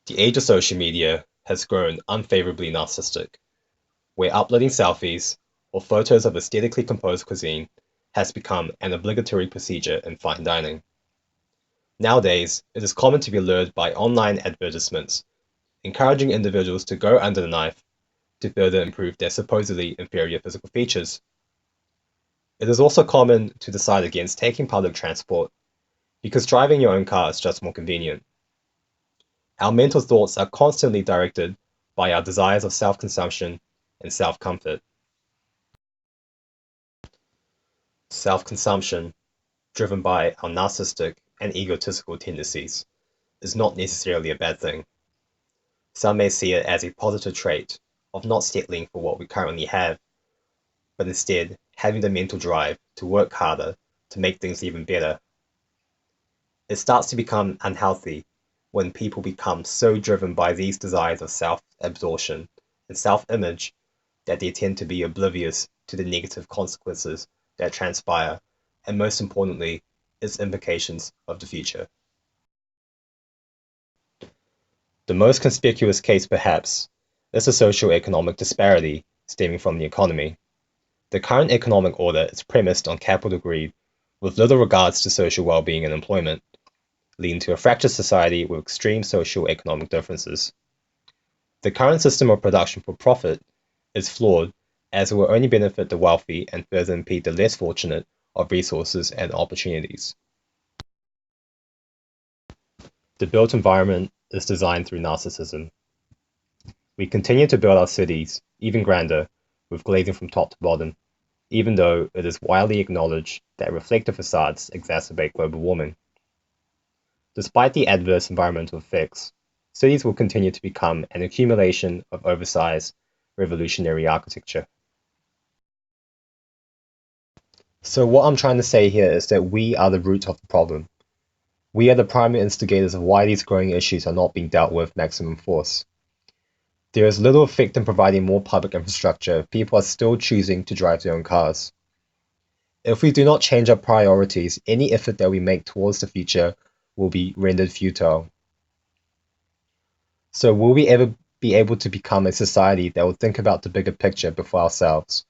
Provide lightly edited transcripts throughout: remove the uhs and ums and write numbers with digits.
The age of social media has grown unfavorably narcissistic, where uploading selfies or photos of aesthetically composed cuisine has become an obligatory procedure in fine dining. Nowadays, it is common to be lured by online advertisements, encouraging individuals to go under the knife to further improve their supposedly inferior physical features. It is also common to decide against taking public transport because driving your own car is just more convenient. Our mental thoughts are constantly directed by our desires of self-consumption and self-comfort. Self-consumption, driven by our narcissistic and egotistical tendencies, is not necessarily a bad thing. Some may see it as a positive trait of not settling for what we currently have, but instead having the mental drive to work harder to make things even better. It starts to become unhealthy when people become so driven by these desires of self-absorption and self-image that they tend to be oblivious to the negative consequences that transpire, and most importantly, its implications of the future. The most conspicuous case, perhaps, is the socio-economic disparity stemming from the economy. The current economic order is premised on capital greed, with little regards to social well-being and employment, leading to a fractured society with extreme socio-economic differences. The current system of production for profit is flawed, as it will only benefit the wealthy and further impede the less fortunate of resources and opportunities. The built environment is designed through narcissism. We continue to build our cities even grander, with glazing from top to bottom, even though it is widely acknowledged that reflective facades exacerbate global warming. Despite the adverse environmental effects, cities will continue to become an accumulation of oversized, revolutionary architecture. So what I'm trying to say here is that we are the root of the problem. We are the primary instigators of why these growing issues are not being dealt with maximum force. There is little effect in providing more public infrastructure if people are still choosing to drive their own cars. If we do not change our priorities, any effort that we make towards the future will be rendered futile. So will we ever be able to become a society that will think about the bigger picture before ourselves?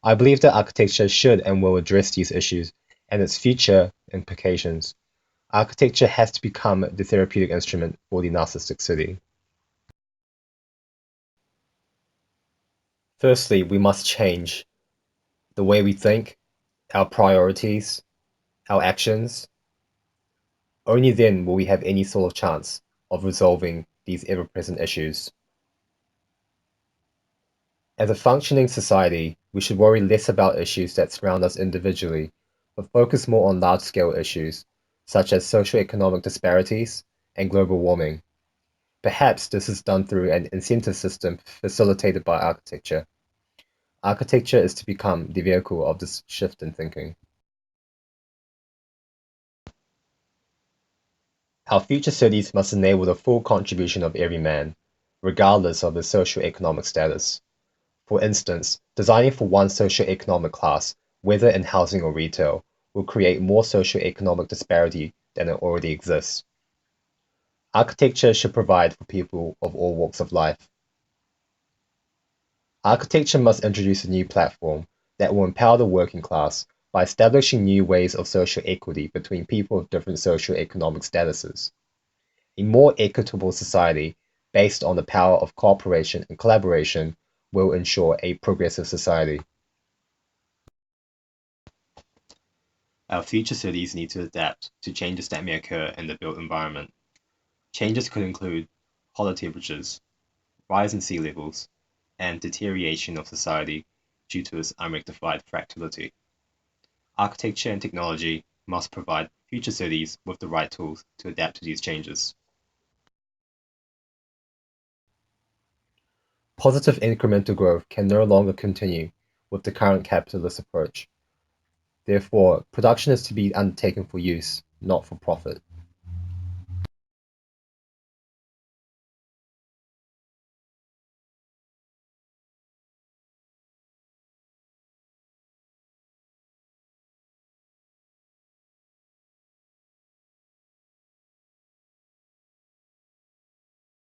I believe that architecture should and will address these issues and its future implications. Architecture has to become the therapeutic instrument for the narcissistic city. Firstly, we must change the way we think, our priorities, our actions. Only then will we have any sort of chance of resolving these ever-present issues. As a functioning society, we should worry less about issues that surround us individually, but focus more on large-scale issues, such as socio-economic disparities and global warming. Perhaps this is done through an incentive system facilitated by architecture. Architecture is to become the vehicle of this shift in thinking. Our future cities must enable the full contribution of every man, regardless of his socio-economic status. For instance, designing for one socio-economic class, whether in housing or retail, will create more socio-economic disparity than it already exists. Architecture should provide for people of all walks of life. Architecture must introduce a new platform that will empower the working class by establishing new ways of social equity between people of different socio-economic statuses. A more equitable society based on the power of cooperation and collaboration will ensure a progressive society. Our future cities need to adapt to changes that may occur in the built environment. Changes could include hotter temperatures, rise in sea levels, and deterioration of society due to its unrectified fractality. Architecture and technology must provide future cities with the right tools to adapt to these changes. Positive incremental growth can no longer continue with the current capitalist approach. Therefore, production is to be undertaken for use, not for profit.